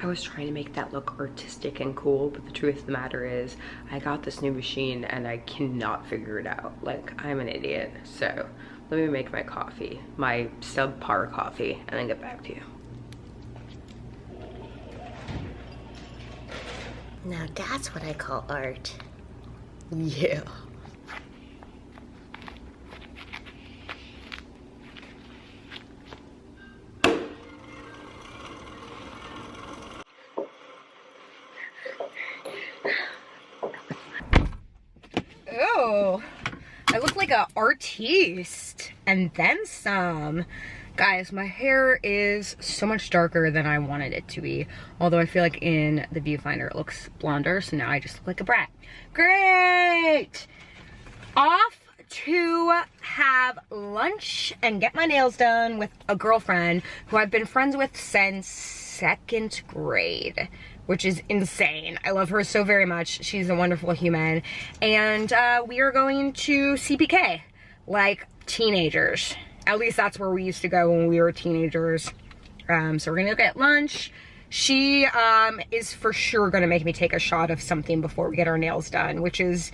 I was trying to make that look artistic and cool, but the truth of the matter is I got this new machine and I cannot figure it out. Like, I'm an idiot. So let me make my coffee, my subpar coffee, and then get back to you. Now that's what I call art. Yeah. Oh, I look like an artiste and then some. Guys, my hair is so much darker than I wanted it to be. Although I feel like in the viewfinder it looks blonder, so now I just look like a brat. Great! Off to have lunch and get my nails done with a girlfriend who I've been friends with since 2nd grade, which is insane. I love her so very much. She's a wonderful human. And we are going to CPK, like teenagers. At least that's where we used to go when we were teenagers. So we're gonna go get lunch. She is for sure gonna make me take a shot of something before we get our nails done, which is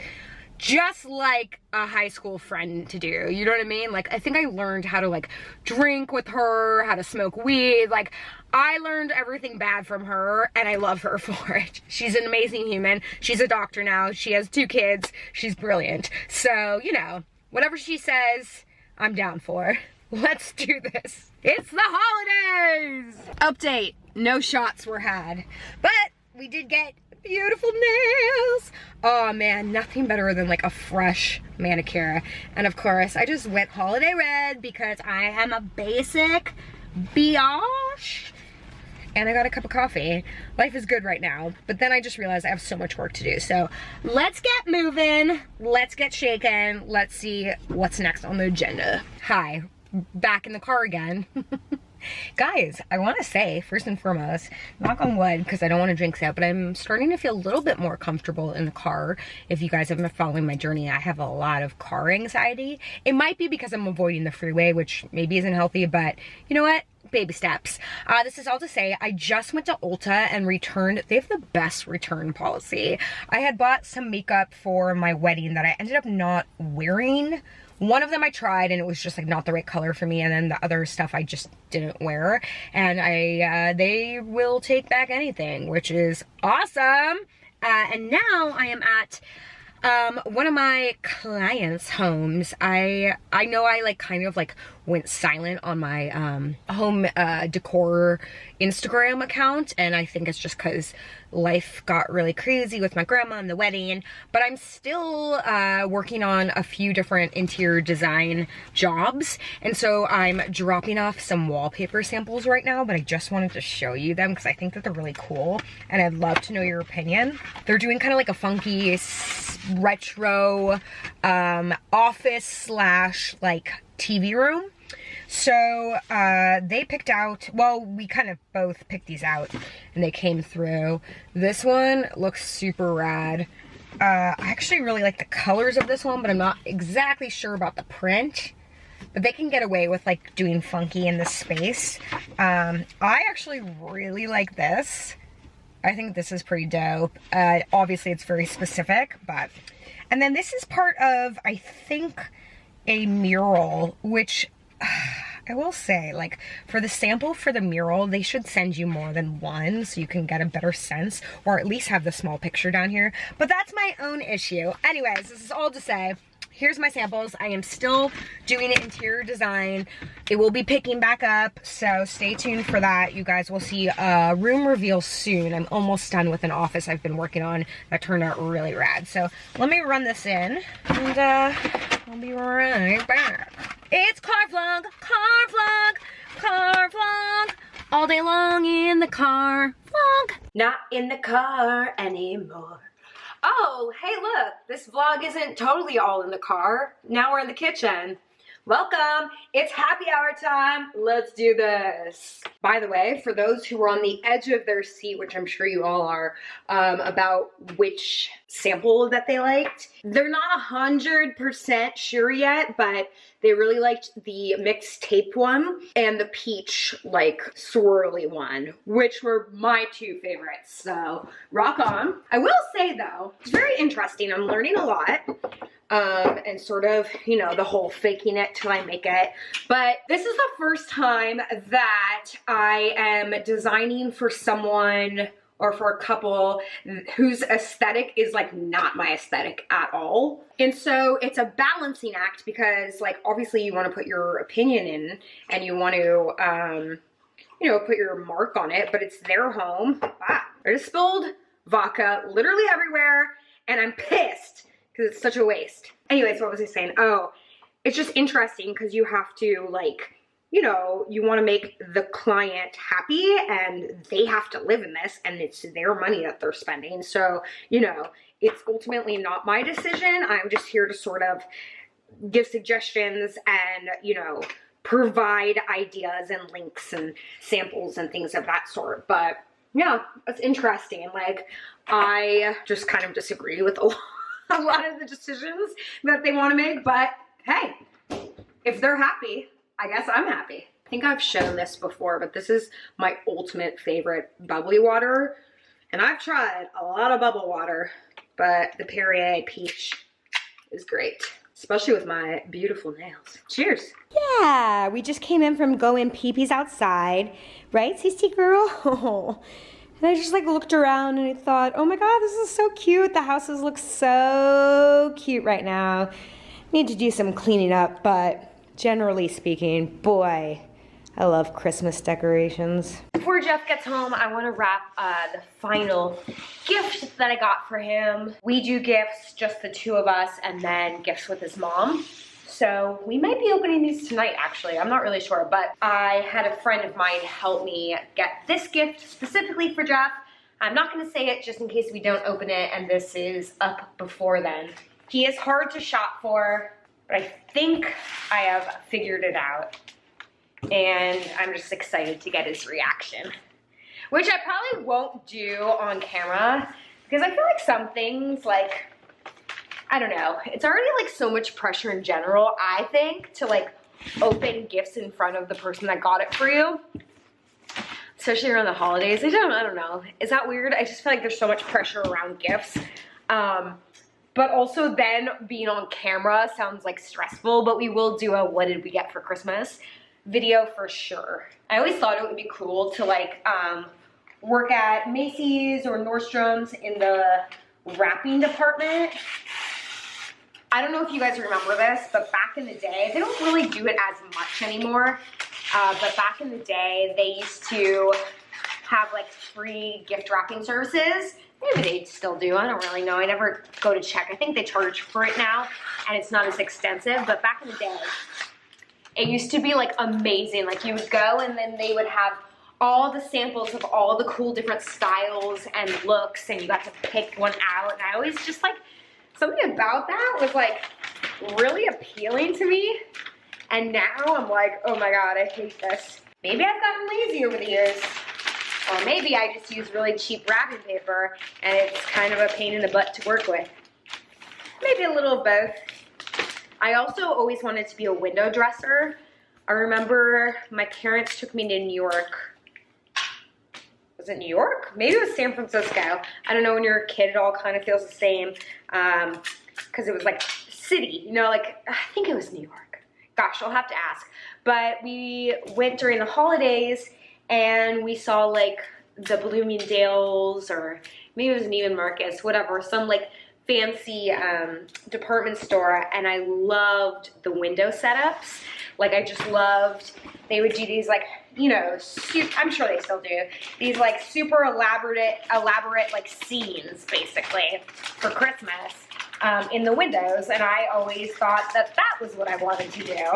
just like a high school friend to do, you know what I mean? Like, I think I learned how to like drink with her, how to smoke weed. Like, I learned everything bad from her and I love her for it. She's an amazing human. She's a doctor now. She has 2 kids. She's brilliant. So, you know, whatever she says, I'm down for. Let's do this. It's the holidays! Update, no shots were had, but we did get beautiful nails. Oh man, nothing better than like a fresh manicure. And of course, I just went holiday red because I am a basic biatch. And I got a cup of coffee. Life is good right now. But then I just realized I have so much work to do. So let's get moving. Let's get shaken. Let's see what's next on the agenda. Hi, back in the car again. Guys, I want to say, first and foremost, knock on wood, because I don't want to jinx it, but I'm starting to feel a little bit more comfortable in the car. If you guys have been following my journey, I have a lot of car anxiety. It might be because I'm avoiding the freeway, which maybe isn't healthy, but you know what? Baby steps. This is all to say, I just went to Ulta and returned. They have the best return policy. I had bought some makeup for my wedding that I ended up not wearing. One of them I tried and it was just like not the right color for me, and then the other stuff I just didn't wear. And they will take back anything, which is awesome. And now I am at one of my clients' homes. I know I like kind of like went silent on my home decor Instagram account, and I think it's just because life got really crazy with my grandma and the wedding, but I'm still working on a few different interior design jobs, and so I'm dropping off some wallpaper samples right now, but I just wanted to show you them because I think that they're really cool and I'd love to know your opinion. They're doing kind of like a funky retro office slash like TV room. So they picked out, well, we kind of both picked these out and they came through. This one looks super rad. I actually really like the colors of this one, but I'm not exactly sure about the print. But they can get away with like doing funky in this space. I actually really like this. I think this is pretty dope. Obviously it's very specific, but... And then this is part of, I think, a mural, which... I will say, like, for the sample for the mural, they should send you more than one so you can get a better sense, or at least have the small picture down here. But that's my own issue. Anyways, this is all to say, here's my samples. I am still doing interior design. It will be picking back up, so stay tuned for that. You guys will see a room reveal soon. I'm almost done with an office I've been working on that turned out really rad. So let me run this in, and I'll be right back. It's car vlog, all day long in the car vlog. Not in the car anymore. Oh, hey look, this vlog isn't totally all in the car. Now we're in the kitchen. Welcome. It's happy hour time. Let's do this. By the way, for those who are on the edge of their seat, which I'm sure you all are, about which sample that they liked, they're not 100% sure yet, but they really liked the mixed tape one and the peach like swirly one, which were my two favorites. So rock on. I will say though, it's very interesting. I'm learning a lot. And sort of, you know, the whole faking it till I make it. But this is the first time that I am designing for someone or for a couple whose aesthetic is like not my aesthetic at all. And so it's a balancing act because like obviously you want to put your opinion in and you want to, you know, put your mark on it, but it's their home. Ah, I just spilled vodka literally everywhere and I'm pissed. Because it's such a waste. Anyways, what was I saying? Oh, it's just interesting because you have to like, you know, you want to make the client happy and they have to live in this and it's their money that they're spending. So, you know, it's ultimately not my decision. I'm just here to sort of give suggestions and, you know, provide ideas and links and samples and things of that sort. But yeah, it's interesting. Like, I just kind of disagree with a lot of the decisions that they want to make, but hey, if they're happy, I guess I'm happy. I think I've shown this before, but this is my ultimate favorite bubbly water, and I've tried a lot of bubble water, but the Perrier Peach is great, especially with my beautiful nails. Cheers. Yeah, we just came in from going pee-pees outside, right, Cece girl? And I just like looked around and I thought, oh my God, this is so cute. The houses look so cute right now. Need to do some cleaning up, but generally speaking, boy, I love Christmas decorations. Before Jeff gets home, I want to wrap the final gift that I got for him. We do gifts, just the two of us, and then gifts with his mom. So we might be opening these tonight, actually. I'm not really sure, but I had a friend of mine help me get this gift specifically for Jeff. I'm not gonna say it just in case we don't open it and this is up before then. He is hard to shop for, but I think I have figured it out. And I'm just excited to get his reaction, which I probably won't do on camera because I feel like some things like, I don't know, it's already like so much pressure in general, I think, to like open gifts in front of the person that got it for you. Especially around the holidays. I don't know. Is that weird? I just feel like there's so much pressure around gifts. But also then being on camera sounds like stressful, but we will do a what did we get for Christmas video for sure. I always thought it would be cool to like work at Macy's or Nordstrom's in the wrapping department. I don't know if you guys remember this, but back in the day, they don't really do it as much anymore, but back in the day, they used to have like free gift wrapping services. Maybe they still do, I don't really know. I never go to check. I think they charge for it now, and it's not as extensive, but back in the day, it used to be like amazing. Like you would go and then they would have all the samples of all the cool different styles and looks, and you got to pick one out, and I always just like, something about that was like really appealing to me. And now I'm like, oh my God, I hate this. Maybe I've gotten lazy over the years. Or maybe I just use really cheap wrapping paper and it's kind of a pain in the butt to work with. Maybe a little of both. I also always wanted to be a window dresser. I remember my parents took me to New York. Was it New York? Maybe it was San Francisco. I don't know, when you're a kid, it all kind of feels the same. Because it was like city, you know, like, I think it was New York. Gosh, I'll have to ask. But we went during the holidays and we saw like the Bloomingdale's, or maybe it was Neiman Marcus, whatever, some like fancy department store, and I loved the window setups. Like I just loved, they would do these like, you know, I'm sure they still do, these like super elaborate like scenes basically for Christmas in the windows, and I always thought that that was what I wanted to do.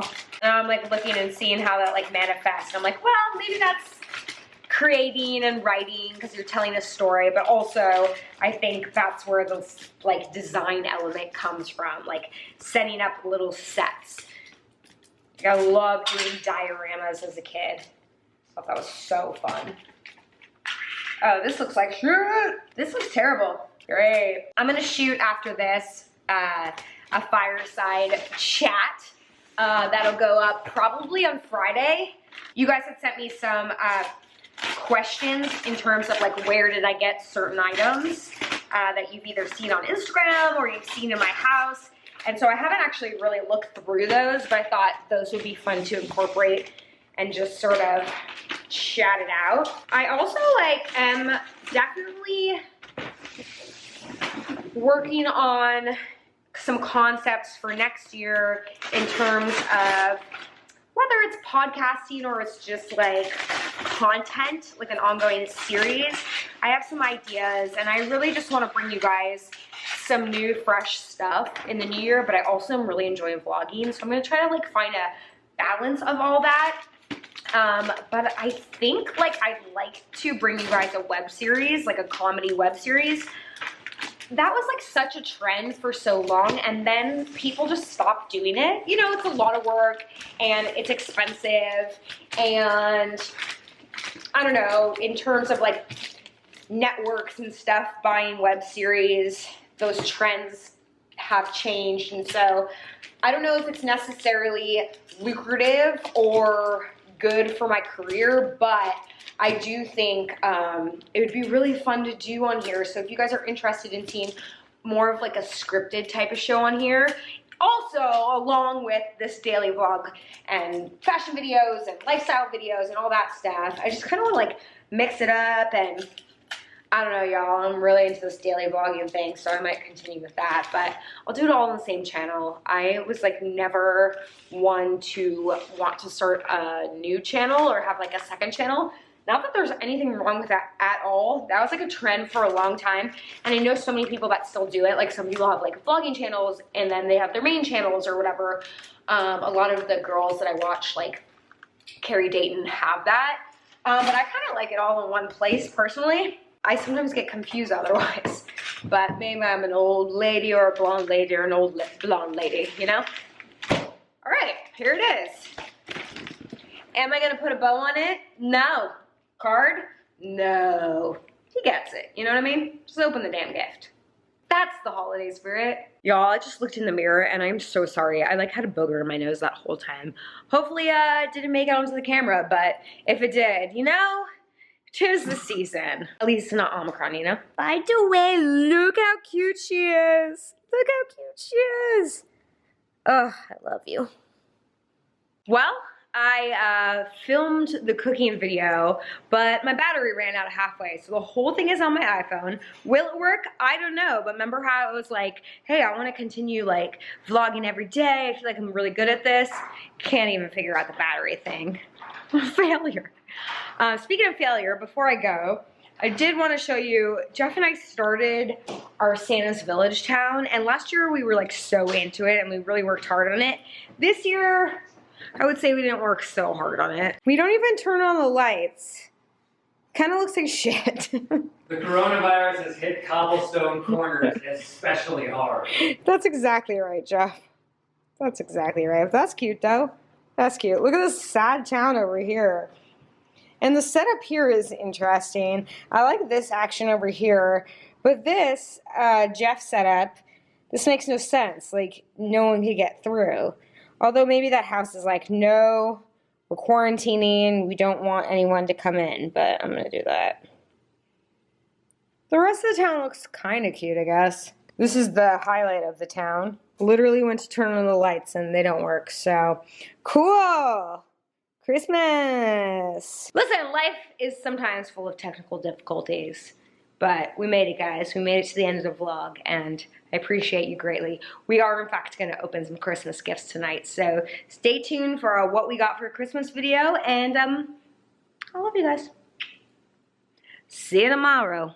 And I'm like looking and seeing how that like manifests. I'm like, well, maybe that's creating and writing because you're telling a story, but also I think that's where the like design element comes from, like setting up little sets. I loved doing dioramas as a kid. I thought that was so fun. Oh, this looks like shit. This looks terrible. Great. I'm gonna shoot after this a fireside chat. That'll go up probably on Friday. You guys had sent me some questions in terms of like where did I get certain items that you've either seen on Instagram or you've seen in my house. And so I haven't actually really looked through those, but I thought those would be fun to incorporate and just sort of chat it out. I also like am definitely working on some concepts for next year in terms of whether it's podcasting or it's just like content, like an ongoing series. I have some ideas and I really just want to bring you guys some new fresh stuff in the new year, but I also am really enjoying vlogging. So I'm going to try to like find a balance of all that. But I think like I'd like to bring you guys a web series, like a comedy web series. That was like such a trend for so long, and then people just stopped doing it. You know, it's a lot of work and it's expensive, and I don't know, in terms of like networks and stuff buying web series, those trends have changed. And so I don't know if it's necessarily lucrative or good for my career, but I do think it would be really fun to do on here. So if you guys are interested in seeing more of like a scripted type of show on here, also along with this daily vlog and fashion videos and lifestyle videos and all that stuff, I just kind of want to like mix it up. And I don't know, y'all, I'm really into this daily vlogging thing, so I might continue with that, but I'll do it all on the same channel. I was like never one to want to start a new channel or have like a second channel. Not that there's anything wrong with that at all. That was like a trend for a long time, and I know so many people that still do it. Like some people have like vlogging channels and then they have their main channels or whatever. A lot of the girls that I watch, like Carrie Dayton, have that. But I kind of like it all in one place personally. I sometimes get confused otherwise, but maybe I'm an old lady or a blonde lady or an old blonde lady, you know? All right, here it is. Am I gonna put a bow on it? No. Card? No. He gets it, you know what I mean? Just open the damn gift. That's the holiday spirit. Y'all, I just looked in the mirror and I'm so sorry. I like had a booger in my nose that whole time. Hopefully it didn't make it onto the camera, but if it did, you know, 'tis the season. At least not Omicron, you know? By the way, look how cute she is. Look how cute she is. Oh, I love you. Well, I filmed the cooking video, but my battery ran out halfway, so the whole thing is on my iPhone. Will it work? I don't know, but remember how it was like, hey, I want to continue like vlogging every day. I feel like I'm really good at this. Can't even figure out the battery thing. Failure. Speaking of failure, before I go, I did want to show you, Jeff and I started our Santa's Village town, and last year we were like so into it and we really worked hard on it. This year, I would say we didn't work so hard on it. We don't even turn on the lights. Kind of looks like shit. The coronavirus has hit cobblestone corners especially hard. That's exactly right, Jeff. That's exactly right. That's cute though. That's cute. Look at this sad town over here. And the setup here is interesting. I like this action over here, but this Jeff setup, this makes no sense. Like no one could get through. Although maybe that house is like, no, we're quarantining, we don't want anyone to come in, but I'm gonna do that. The rest of the town looks kind of cute, I guess. This is the highlight of the town. Literally went to turn on the lights and they don't work, so cool! Christmas! Listen, life is sometimes full of technical difficulties, but we made it, guys. We made it to the end of the vlog, and I appreciate you greatly. We are, in fact, going to open some Christmas gifts tonight, so stay tuned for what we got for a Christmas video, and I love you guys. See you tomorrow.